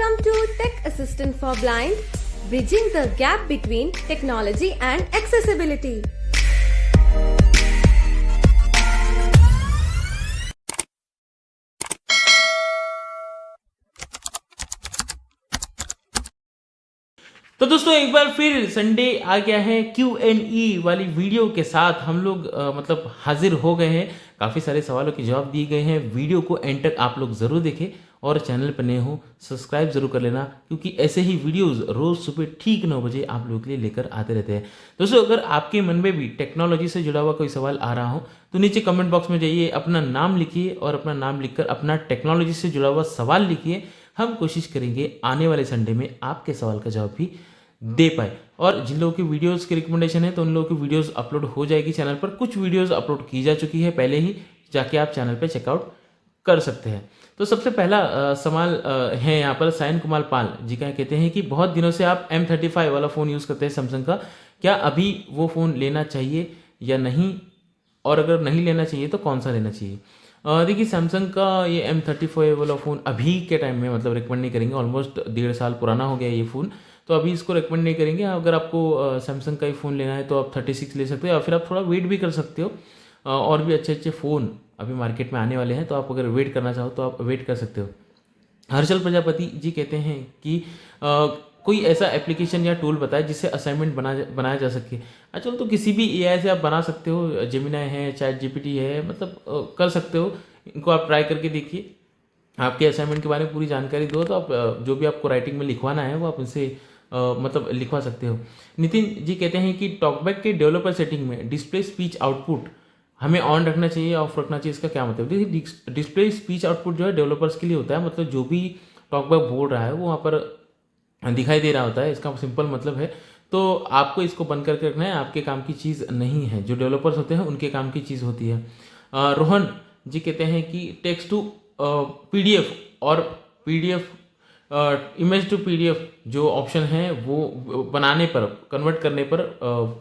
Welcome to Tech Assistant for Blind, bridging the gap between technology and accessibility. तो दोस्तों एक बार फिर Sunday आ गया है Q&E वाली वीडियो के साथ हम लोग मतलब हाजिर हो गए हैं। काफ़ी सारे सवालों के जवाब दिए गए हैं। वीडियो को एंड तक आप लोग ज़रूर देखें और चैनल पर नए हो सब्सक्राइब ज़रूर कर लेना, क्योंकि ऐसे ही वीडियोस रोज़ सुबह ठीक 9 बजे आप लोगों के लिए लेकर आते रहते हैं। दोस्तों अगर आपके मन में भी टेक्नोलॉजी से जुड़ा हुआ कोई सवाल आ रहा हो तो नीचे कमेंट बॉक्स में जाइए, अपना नाम लिखिए और अपना नाम लिखकर अपना टेक्नोलॉजी से जुड़ा हुआ सवाल लिखिए। हम कोशिश करेंगे आने वाले संडे में आपके सवाल का जवाब भी दे पाए। और जिन लोगों की वीडियोस की रिकमेंडेशन है तो उन लोगों की वीडियोस अपलोड हो जाएगी चैनल पर। कुछ वीडियोस अपलोड की जा चुकी है पहले ही, जाके आप चैनल पर चेकआउट कर सकते हैं। तो सबसे पहला सवाल है यहाँ पर सायन कुमार पाल जी का, कहते हैं कि बहुत दिनों से आप M35 वाला फ़ोन यूज़ करते हैं सैमसंग का, क्या अभी वो फ़ोन लेना चाहिए या नहीं, और अगर नहीं लेना चाहिए तो कौन सा लेना चाहिए? देखिए सैमसंग का ये M35 वाला फ़ोन अभी के टाइम में मतलब रिकमेंड नहीं करेंगे। ऑलमोस्ट 1.5 साल पुराना हो गया ये फ़ोन, तो अभी इसको रिकमेंड नहीं करेंगे। अगर आपको सैमसंग का ही फ़ोन लेना है तो आप 36 ले सकते हो, या फिर आप थोड़ा वेट भी कर सकते हो। और भी अच्छे अच्छे फ़ोन अभी मार्केट में आने वाले हैं, तो आप अगर वेट करना चाहो तो आप वेट कर सकते हो। हर्षल प्रजापति जी कहते हैं कि कोई ऐसा एप्लीकेशन या टूल बताएं जिससे असाइनमेंट बनाया जा सके। आजकल तो किसी भी एआई से आप बना सकते हो, जेमिनाई है, चैट जीपीटी है, मतलब कर सकते हो। इनको आप ट्राई करके देखिए, आपके असाइनमेंट के बारे में पूरी जानकारी दो तो आप जो भी आपको राइटिंग में लिखवाना है वो आप उनसे मतलब लिखवा सकते हो। नितिन जी कहते हैं कि टॉकबैक के डेवलपर सेटिंग में डिस्प्ले स्पीच आउटपुट हमें ऑन रखना चाहिए, ऑफ रखना चाहिए, इसका क्या मतलब? देखिए डिस्प्ले स्पीच आउटपुट जो है डेवलपर्स के लिए होता है, मतलब जो भी टॉकबैक बोल रहा है वो वहाँ पर दिखाई दे रहा होता है, इसका सिंपल मतलब है। तो आपको इसको बंद करके रखना है, आपके काम की चीज़ नहीं है। जो डेवलपर्स होते हैं उनके काम की चीज़ होती है। रोहन जी कहते हैं कि टेक्स्ट टू PDF और PDF इमेज टू PDF जो ऑप्शन है वो बनाने पर, कन्वर्ट करने पर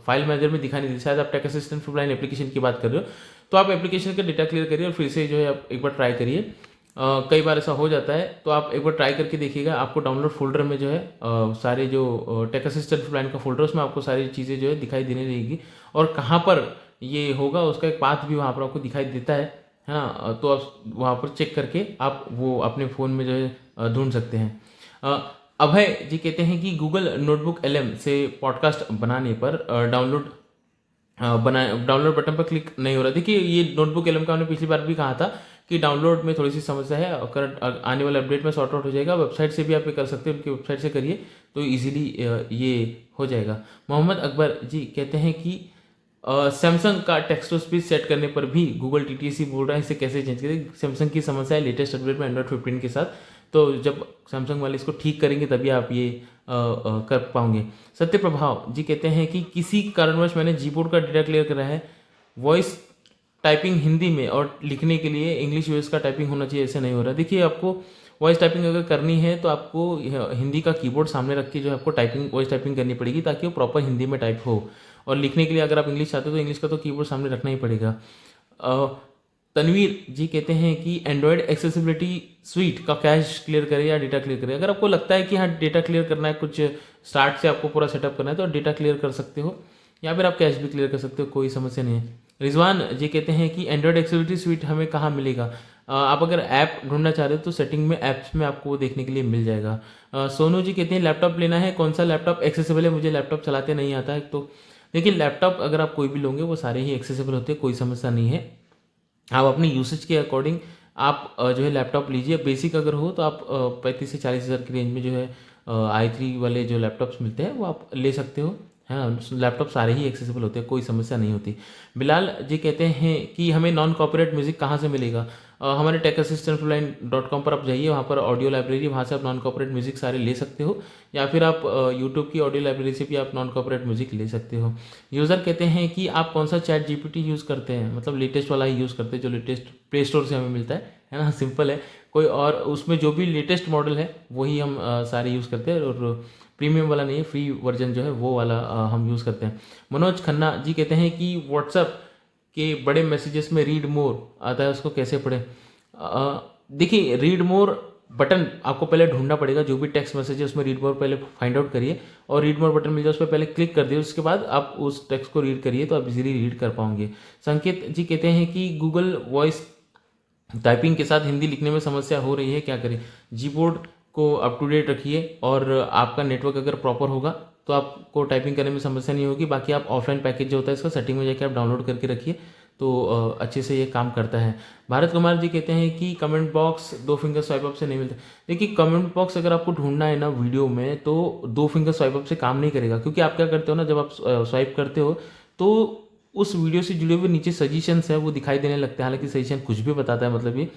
फाइल मैनेजर में दिखाई नहीं देती। शायद आप tech assistant for blind application की बात कर रहे हो, तो आप एप्लीकेशन का डेटा क्लियर करिए और फिर से जो है आप एक बार ट्राई करिए। कई बार ऐसा हो जाता है, तो आप एक बार ट्राई करके देखिएगा। आपको डाउनलोड फोल्डर में जो है सारे जो टेक असिस्टेंट फॉर ब्लाइंड का फोल्डर, उसमें आपको सारी चीज़ें जो है दिखाई देने रहेगी, और कहाँ पर ये होगा उसका एक पाथ भी वहाँ पर आपको दिखाई देता है ना। तो आप वहाँ पर चेक करके आप वो अपने फ़ोन में जो है ढूंढ सकते हैं। अभय जी कहते हैं कि गूगल नोटबुक LM से पॉडकास्ट बनाने पर डाउनलोड बटन पर क्लिक नहीं हो रहा। देखिए ये नोटबुक LM का हमने पिछली बार भी कहा था कि डाउनलोड में थोड़ी सी समस्या है, करंट आने वाले अपडेट में सॉर्ट आउट हो जाएगा। वेबसाइट से भी आप ये कर सकते हैं, उनकी वेबसाइट से करिए तो इजीली ये हो जाएगा। मोहम्मद अकबर जी कहते हैं कि सैमसंग का टेक्स्ट टू स्पीच सेट करने पर भी गूगल TTC बोल रहा है, इसे कैसे चेंज करें? सैमसंग की समस्या है लेटेस्ट अपडेट में एंड्रॉइड 15 के साथ, तो जब सैमसंग वाले इसको ठीक करेंगे तभी आप ये कर पाओगे। सत्य प्रभाव जी कहते हैं कि किसी कारणवश मैंने जीबोर्ड का डेटा क्लियर करा है, वॉइस टाइपिंग हिंदी में और लिखने के लिए इंग्लिश यूएस का टाइपिंग होना चाहिए, ऐसे नहीं हो रहा। देखिए आपको वॉइस टाइपिंग अगर करनी है तो आपको हिंदी का कीबोर्ड सामने रख के जो है आपको वॉइस टाइपिंग करनी पड़ेगी, ताकि वो प्रॉपर हिंदी में टाइप हो। और लिखने के लिए अगर आप इंग्लिश चाहते हो तो इंग्लिश का तो कीबोर्ड सामने रखना ही पड़ेगा। तनवीर जी कहते हैं कि एंड्रॉयड एक्सेसिबिलिटी स्वीट का कैश क्लियर करे या डेटा क्लियर करे। अगर आपको लगता है कि हाँ डेटा क्लियर करना है, कुछ स्टार्ट से आपको पूरा सेटअप करना है, तो डेटा क्लियर कर सकते हो, या फिर आप कैश भी क्लियर कर सकते हो, कोई समस्या नहीं है। रिजवान जी कहते हैं कि एंड्रॉयड एक्सेसिबिलिटी स्वीट हमें कहाँ मिलेगा? आप अगर ऐप ढूंढना चाह रहे हो तो सेटिंग में ऐप्स में आपको वो देखने के लिए मिल जाएगा। सोनू जी कहते हैं लैपटॉप लेना है, कौन सा लैपटॉप एक्सेसिबल है? मुझे लैपटॉप चलाते नहीं आता है। तो देखिए लैपटॉप अगर आप कोई भी लोगे वो सारे ही एक्सेसिबल होते हैं, कोई समस्या नहीं है। आप अपने यूसेज के अकॉर्डिंग आप जो है लैपटॉप लीजिए। बेसिक अगर हो तो आप 35 से 40 हज़ार की रेंज में जो है i3 वाले जो लैपटॉप्स मिलते हैं वो आप ले सकते हो, है ना। लैपटॉप सारे ही एक्सेसिबल होते हैं, कोई समस्या नहीं होती। बिलाल जी कहते हैं कि हमें नॉन कॉपीराइट म्यूज़िक कहाँ से मिलेगा? हमारे techassistantline.com पर आप जाइए, वहाँ पर ऑडियो लाइब्रेरी, वहाँ से आप नॉन कॉपीराइट म्यूज़िक सारे ले सकते हो, या फिर आप यूट्यूब की ऑडियो लाइब्रेरी से भी आप नॉन कॉपीराइट म्यूज़िक ले सकते हो। यूज़र कहते हैं कि आप कौन सा चैट GPT यूज़ करते हैं? मतलब लेटेस्ट वाला ही यूज़ करते हैं जो लेटेस्ट प्ले स्टोर से हमें मिलता है ना। सिंपल है, कोई और उसमें जो भी लेटेस्ट मॉडल है वही हम सारे यूज़ करते हैं, और प्रीमियम वाला नहीं है, फ्री वर्जन जो है वो वाला हम यूज़ करते हैं। मनोज खन्ना जी कहते हैं कि व्हाट्सएप के बड़े मैसेजेस में रीड मोर आता है, उसको कैसे पढ़ें? देखिए रीड मोर बटन आपको पहले ढूंढना पड़ेगा। जो भी टेक्स्ट मैसेज है उसमें रीड मोर पहले फाइंड आउट करिए और रीड मोर बटन मिल जाए उस पर पहले क्लिक कर दिए, उसके बाद आप उस टेक्स्ट को रीड करिए तो आप इजीली रीड कर पाओगे। संकेत जी कहते हैं कि गूगल वॉइस टाइपिंग के साथ हिंदी लिखने में समस्या हो रही है, क्या करें? जीबोर्ड को अप टू डेट रखिए और आपका नेटवर्क अगर प्रॉपर होगा तो आपको टाइपिंग करने में समस्या नहीं होगी। बाकी आप ऑफलाइन पैकेज जो होता है इसका सेटिंग में जाकर आप डाउनलोड करके रखिए तो अच्छे से ये काम करता है। भारत कुमार जी कहते हैं कि comment box 2 finger swipe up से नहीं मिलता। देखिए कमेंट बॉक्स अगर आपको ढूंढना है ना वीडियो में तो 2 फिंगर स्वाइप अप से काम नहीं करेगा, क्योंकि आप क्या करते हो ना, जब आप स्वाइप करते हो तो उस वीडियो से जुड़े हुए नीचे सजेशंस है वो दिखाई देने लगते हैं। हालांकि सजेशन कुछ भी बताता है, मतलब ये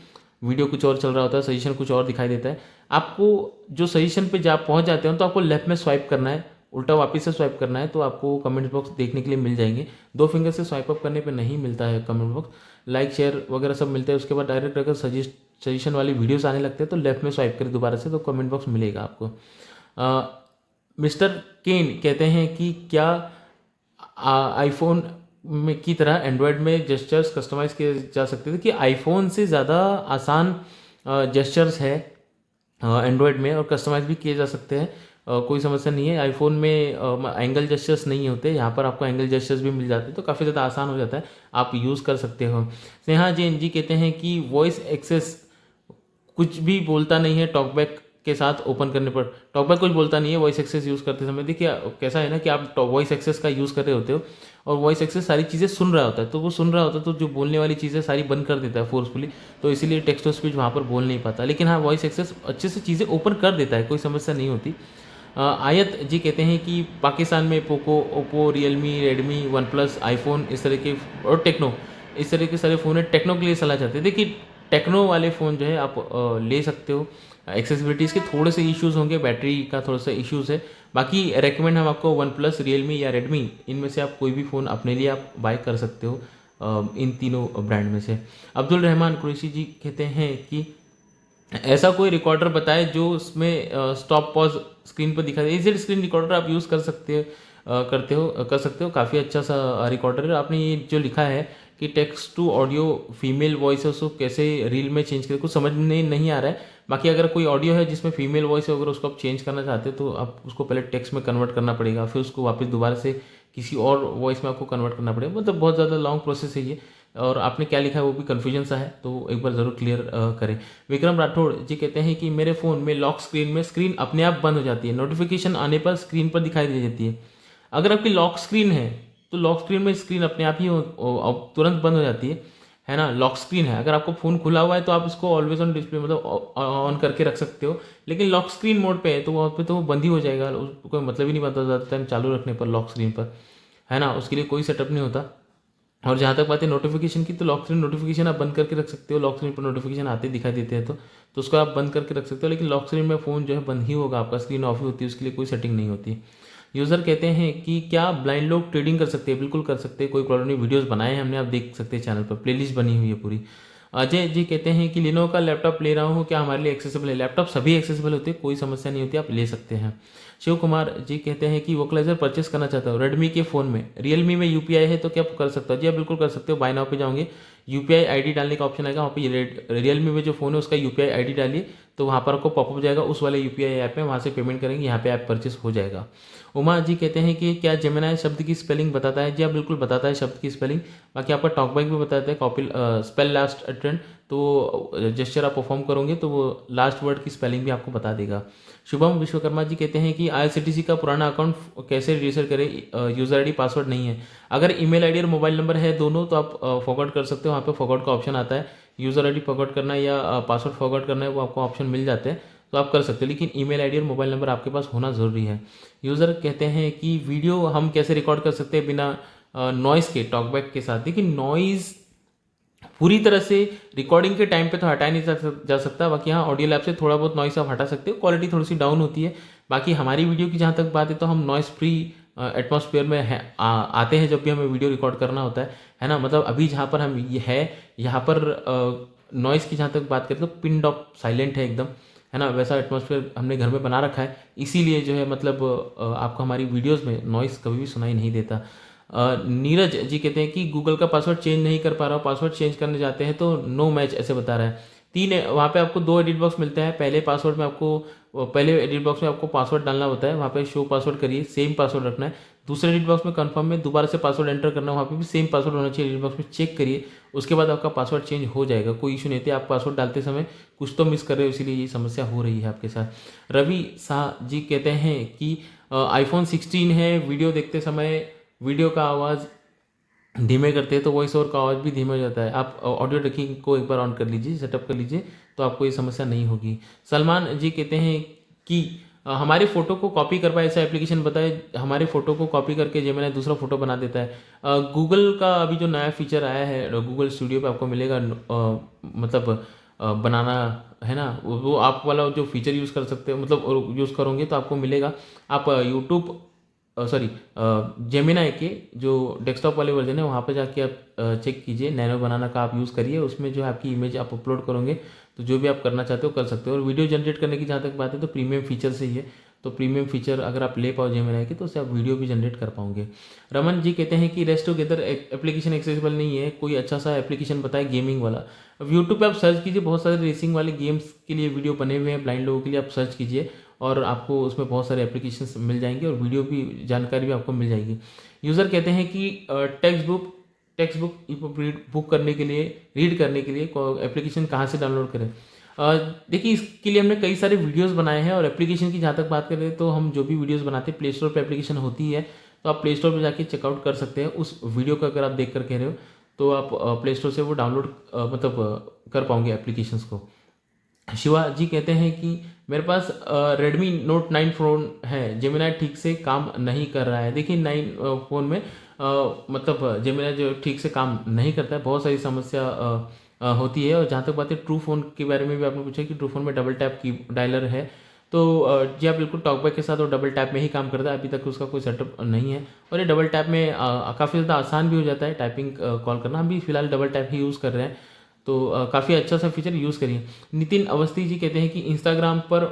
वीडियो कुछ और चल रहा होता है, सजेशन कुछ और दिखाई देता है। आपको जो सजेशन पे जा पहुंच जाते हो तो आपको लेफ्ट में स्वाइप करना है, उल्टा वापस से स्वाइप करना है तो आपको कमेंट बॉक्स देखने के लिए मिल जाएंगे। 2 फिंगर से स्वाइप अप करने पे नहीं मिलता है कमेंट बॉक्स। लाइक शेयर वगैरह सब मिलता है, उसके बाद डायरेक्ट अगर सजेशन वाली वीडियोस आने लगते हैं तो लेफ्ट में स्वाइप करें दोबारा से तो कमेंट बॉक्स मिलेगा आपको। मिस्टर केन कहते हैं कि क्या आईफोन में की तरह एंड्रॉयड में जेस्चर्स कस्टमाइज किए जा सकते थे? कि आईफोन से ज़्यादा आसान जेस्चर्स है एंड्रॉयड में और कस्टमाइज भी किए जा सकते हैं, कोई समस्या नहीं है। आईफोन में एंगल जेस्चर्स नहीं होते, यहाँ पर आपको एंगल जेस्चर्स भी मिल जाते हैं तो काफ़ी ज़्यादा आसान हो जाता है, आप यूज़ कर सकते हो। स्नेहा जैन जी कहते हैं कि वॉइस एक्सेस कुछ भी बोलता नहीं है टॉकबैक के साथ ओपन करने पर। टॉकबैक कुछ बोलता नहीं है वॉइस एक्सेस यूज़ करते समय। देखिए कैसा है ना कि आप वॉइस एक्सेस का यूज़ कर रहे होते हो और वॉइस एक्सेस सारी चीज़ें सुन रहा होता है, तो वो सुन रहा होता है तो जो बोलने वाली चीज़ें सारी बंद कर देता है फोर्सफुली, तो इसीलिए टेक्स्ट टू स्पीच वहाँ पर बोल नहीं पाता। लेकिन हाँ वॉइस एक्सेस अच्छे से चीज़ें ओपन कर देता है, कोई समस्या नहीं होती। आयत जी कहते हैं कि पाकिस्तान में Poco, Oppo, Realme, Redmi, one plus, iPhone इस तरह के और टेक्नो इस तरह के सारे फ़ोन है। टेक्नो के लिए सलाह चाहते हैं। देखिए टेक्नो वाले फ़ोन जो है आप ले सकते हो। एक्सेसिबिलिटीज़ के थोड़े से इश्यूज़ होंगे, बैटरी का थोड़ा सा इश्यूज़ है। बाकी रेकमेंड हम आपको वन प्लस, रियलमी या रेडमी इनमें से आप कोई भी फ़ोन अपने लिए आप बाय कर सकते हो इन तीनों ब्रांड में से। अब्दुल रहमान कुरैशी जी कहते हैं कि ऐसा कोई रिकॉर्डर बताए जो उसमें स्टॉप पॉज स्क्रीन पर दिखा दे। इजी स्क्रीन रिकॉर्डर आप यूज़ कर सकते हो कर सकते हो, काफ़ी अच्छा सा रिकॉर्डर है। आपने ये जो लिखा है कि text to audio female voice है उसको कैसे रील में चेंज करें, कुछ समझ में नहीं आ रहा है। बाकी अगर कोई ऑडियो है जिसमें फीमेल वॉइस है, अगर उसको आप चेंज करना चाहते हो तो आप उसको पहले टेक्स्ट में कन्वर्ट करना पड़ेगा, फिर उसको वापस दोबारा से किसी और वॉइस में आपको कन्वर्ट करना पड़ेगा। मतलब बहुत ज़्यादा लॉन्ग प्रोसेस है ये, और आपने क्या लिखा है वो भी कन्फ्यूजन सा है, तो एक बार ज़रूर क्लियर करें। विक्रम राठौड़ जी कहते हैं कि मेरे फ़ोन में लॉक स्क्रीन में स्क्रीन अपने आप बंद हो जाती है, नोटिफिकेशन आने पर स्क्रीन पर दिखाई दे जाती है। अगर आपकी लॉक स्क्रीन है तो लॉक स्क्रीन में स्क्रीन अपने आप ही तुरंत बंद हो जाती है ना। लॉक स्क्रीन है, अगर आपको फ़ोन खुला हुआ है तो आप इसको ऑलवेज ऑन डिस्प्ले मतलब ऑन करके रख सकते हो, लेकिन लॉक स्क्रीन मोड पे है तो वहाँ पे तो वो बंद ही हो जाएगा, उसको कोई मतलब ही नहीं बनता ज़्यादा टाइम चालू रखने पर लॉक स्क्रीन पर, है ना। उसके लिए कोई सेटअप नहीं होता। और जहाँ तक बात है नोटिफिकेशन की, तो लॉक स्क्रीन नोटिफिकेशन आप बंद करके रख सकते हो। लॉक स्क्रीन पर नोटिफिकेशन आते दिखाई देते हैं तो उसको आप बंद करके रख सकते हो, लेकिन लॉक स्क्रीन में फ़ोन जो है बंद ही होगा, आपका स्क्रीन ऑफ ही होती है, उसके लिए कोई सेटिंग नहीं होती। यूज़र कहते हैं कि क्या ब्लाइंड लोग ट्रेडिंग कर सकते हैं? बिल्कुल कर सकते हैं, कोई प्रॉब्लम नहीं। वीडियोस बनाए हैं हमने, आप देख सकते हैं चैनल पर, प्लेलिस्ट बनी हुई है पूरी। अजय जी कहते हैं कि लिनोवो का लैपटॉप ले रहा हूँ, क्या हमारे लिए एक्सेसिबल है? लैपटॉप सभी एक्सेसिबल होते हैं, कोई समस्या नहीं होती, आप ले सकते हैं। शिव कुमार जी कहते हैं कि वोकलाइजर परचेस करना चाहता हूँ रेडमी के फ़ोन में, रियलमी में यूपीआई है तो क्या कर सकता हूँ? जी आप बिल्कुल कर सकते हो। बाय नाउ पे जाओगे, यूपीआई आईडी डालने का ऑप्शन आएगा, वहाँ पे रियलमी में जो फ़ोन है उसका यूपीआई आईडी डालिए तो वहाँ पर आपको पॉपअप जाएगा, उस वाले यूपीआई ऐप में, वहाँ से पेमेंट करेंगे, यहाँ पे ऐप परचेस हो जाएगा। उमा जी कहते हैं कि क्या जेमिनाई शब्द की स्पेलिंग बताता है? जी आप बिल्कुल बताता है शब्द की स्पेलिंग। बाकी आपका टॉकबैक भी बताता है, कॉपी स्पेल लास्ट अटेंड, तो जेस्चर आप परफॉर्म करोगे तो वो लास्ट वर्ड की स्पेलिंग भी आपको बता देगा। शुभम विश्वकर्मा जी कहते हैं कि IRCTC का पुराना अकाउंट कैसे रजिस्टर करें, यूज़र आईडी पासवर्ड नहीं है। अगर ईमेल आईडी और मोबाइल नंबर है दोनों तो आप फॉरवर्ड कर सकते हो, वहाँ पे फॉरवर्ड का ऑप्शन आता है। यूज़र आईडी फॉरवर्ड करना है या पासवर्ड फॉरवर्ड करना है वो आपको ऑप्शन मिल जाते हैं, तो आप कर सकते हो, लेकिन ईमेल आईडी और मोबाइल नंबर आपके पास होना ज़रूरी है। यूज़र कहते हैं कि वीडियो हम कैसे रिकॉर्ड कर सकते हैं बिना नॉइज़ के, टॉकबैक के साथ? देखिए नॉइज़ पूरी तरह से रिकॉर्डिंग के टाइम पे तो हटाया नहीं जा सकता, बाकी हाँ ऑडियो लैब से थोड़ा बहुत नॉइस आप हटा सकते हो, क्वालिटी थोड़ी सी डाउन होती है। बाकी हमारी वीडियो की जहाँ तक बात है तो हम नॉइस फ्री एटमॉस्फेयर में आते हैं जब भी हमें वीडियो रिकॉर्ड करना होता है ना। मतलब अभी जहाँ पर हम ये है यहाँ पर नॉइस की जहाँ तक बात करें तो पिन ड्रॉप साइलेंट है एकदम, है ना। वैसा एटमॉस्फेयर हमने घर में बना रखा है, इसीलिए जो है मतलब आपको हमारी वीडियोज़ में नॉइस कभी भी सुनाई नहीं देता। नीरज जी कहते हैं कि गूगल का पासवर्ड चेंज नहीं कर पा रहा हूँ, पासवर्ड चेंज करने जाते हैं तो नो मैच ऐसे बता रहा है। वहाँ पे आपको 2 एडिट बॉक्स मिलता है। पहले एडिट बॉक्स में आपको पासवर्ड डालना होता है, वहाँ पे शो पासवर्ड करिए, सेम पासवर्ड रखना है। दूसरे एडिट बॉक्स में कंफर्म में दोबारा से पासवर्ड एंटर करना है, वहाँ पे भी सेम पासवर्ड होना चाहिए। एडिट बॉक्स में चेक करिए, उसके बाद आपका पासवर्ड चेंज हो जाएगा, कोई इशू नहीं है। आप पासवर्ड डालते समय कुछ तो मिस कर रहे हो, इसीलिए ये समस्या हो रही है आपके साथ। रवि शाह जी कहते हैं कि iPhone 16 है, वीडियो देखते समय वीडियो का आवाज़ धीमे करते हैं तो वॉइस ओवर का आवाज़ भी धीमा हो जाता है। आप ऑडियो ट्रैकिंग को एक बार ऑन कर लीजिए, सेटअप कर लीजिए, तो आपको ये समस्या नहीं होगी। सलमान जी कहते हैं कि हमारी फ़ोटो को कॉपी कर पाए ऐसा एप्लीकेशन बताए। हमारे फ़ोटो को कॉपी करके जेमिनी दूसरा फ़ोटो बना देता है। गूगल का अभी जो नया फीचर आया है गूगल स्टूडियो पे आपको मिलेगा, मतलब बनाना है ना, वो आप वाला जो फीचर यूज़ कर सकते हो, मतलब यूज़ करोगे तो आपको मिलेगा। आप यूट्यूब जेमिनी के जो डेस्कटॉप वाले वर्जन है वहाँ पे जाके आप चेक कीजिए, नैनो बनाना का आप यूज़ करिए। उसमें जो है आपकी इमेज आप अपलोड करोगे तो जो भी आप करना चाहते हो कर सकते हो। और वीडियो जनरेट करने की जहाँ तक बात है तो प्रीमियम फीचर से ही है, तो प्रीमियम फीचर अगर आप ले पाओ जेमिनी की तो उससे आप वीडियो भी जनरेट कर पाओगे। रमन जी कहते हैं कि रेस्ट टुगेदर एप्लीकेशन एक्सेसिबल नहीं है, कोई अच्छा सा एप्लीकेशन बताए गेमिंग वाला। अब यूट्यूब पे आप सर्च कीजिए, बहुत सारे रेसिंग वाले गेम्स के लिए वीडियो बने हुए हैं, ब्लाइंड लोगों के लिए। आप सर्च कीजिए और आपको उसमें बहुत सारे एप्लीकेशंस मिल जाएंगे और वीडियो भी, जानकारी भी आपको मिल जाएगी। यूज़र कहते हैं कि टेक्स्ट बुक बुक करने के लिए, रीड करने के लिए एप्लीकेशन कहाँ से डाउनलोड करें। देखिए, इसके लिए हमने कई सारे वीडियोस बनाए हैं। और एप्लीकेशन की जहाँ तक बात करें तो हम जो भी वीडियोस बनाते हैं प्ले स्टोर पर एप्लीकेशन होती है, तो आप प्ले स्टोर पर जाके चेकआउट कर सकते हैं उस वीडियो का। अगर आप देख कर कह रहे हो तो आप प्ले स्टोर से वो डाउनलोड कर पाओगे एप्लीकेशंस को। शिवा जी कहते हैं कि मेरे पास Redmi Note 9 फ़ोन है, जेमिनी ठीक से काम नहीं कर रहा है। देखिए 9 फ़ोन में मतलब जेमिनी जो ठीक से काम नहीं करता है, बहुत सारी समस्या होती है। और जहाँ तक बात है ट्रू फ़ोन के बारे में भी आपने पूछा कि ट्रू फ़ोन में डबल टैप की डायलर है, तो जी आप बिल्कुल टॉकबैक के साथ और डबल टैप में ही काम करता है। अभी तक उसका कोई सेटअप नहीं है और ये डबल टैप में काफ़ी ज़्यादा आसान भी हो जाता है टाइपिंग कॉल करना। हम भी फिलहाल डबल टैप ही यूज़ कर रहे हैं, तो काफ़ी अच्छा सा फीचर यूज़ करिए। नितिन अवस्थी जी कहते हैं कि इंस्टाग्राम पर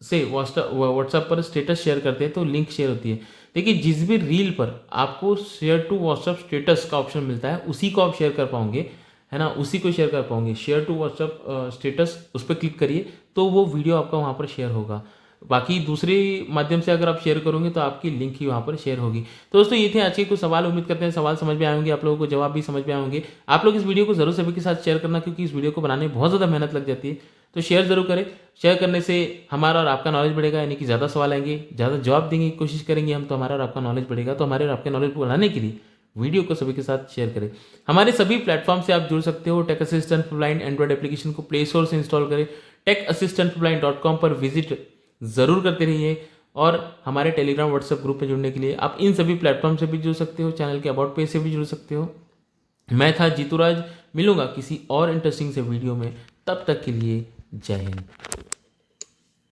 से व्हाट्सएप पर स्टेटस शेयर करते हैं तो लिंक शेयर होती है। देखिए, जिस भी रील पर आपको शेयर टू व्हाट्सएप स्टेटस का ऑप्शन मिलता है उसी को आप शेयर कर पाओगे, है ना, उसी को शेयर कर पाओगे। शेयर टू व्हाट्सएप स्टेटस, उस पर क्लिक करिए तो वो वीडियो आपका वहाँ पर शेयर होगा। बाकी दूसरे माध्यम से अगर आप शेयर करोगे तो आपकी लिंक ही वहाँ पर शेयर होगी। तो दोस्तों ये थे आज के कुछ सवाल। उम्मीद करते हैं सवाल समझ में आए होंगे, आप लोगों को जवाब भी समझ में आए होंगे। आप लोग इस वीडियो को जरूर सभी के साथ शेयर करना, क्योंकि इस वीडियो को बनाने में बहुत ज़्यादा मेहनत लग जाती है। तो शेयर जरूर करें। शेयर करने से हमारा और आपका नॉलेज बढ़ेगा, यानी कि ज़्यादा सवाल आएंगे, ज़्यादा जवाब देने की कोशिश करेंगे हम, तो हमारा और आपका नॉलेज बढ़ेगा। तो हमारे और आपके नॉलेज को बढ़ाने के लिए वीडियो को सभी के साथ शेयर करें। हमारे सभी प्लेटफॉर्म से आप जुड़ सकते हो। Tech assistant for blind android application को प्ले स्टोर से इंस्टॉल करें। techassistantforblind.com पर विजिट ज़रूर करते रहिए। और हमारे टेलीग्राम व्हाट्सएप ग्रुप में जुड़ने के लिए आप इन सभी प्लेटफॉर्म से भी जुड़ सकते हो, चैनल के अबाउट पेज से भी जुड़ सकते हो। मैं था जीतूराज, मिलूंगा किसी और इंटरेस्टिंग से वीडियो में, तब तक के लिए जय हिंद।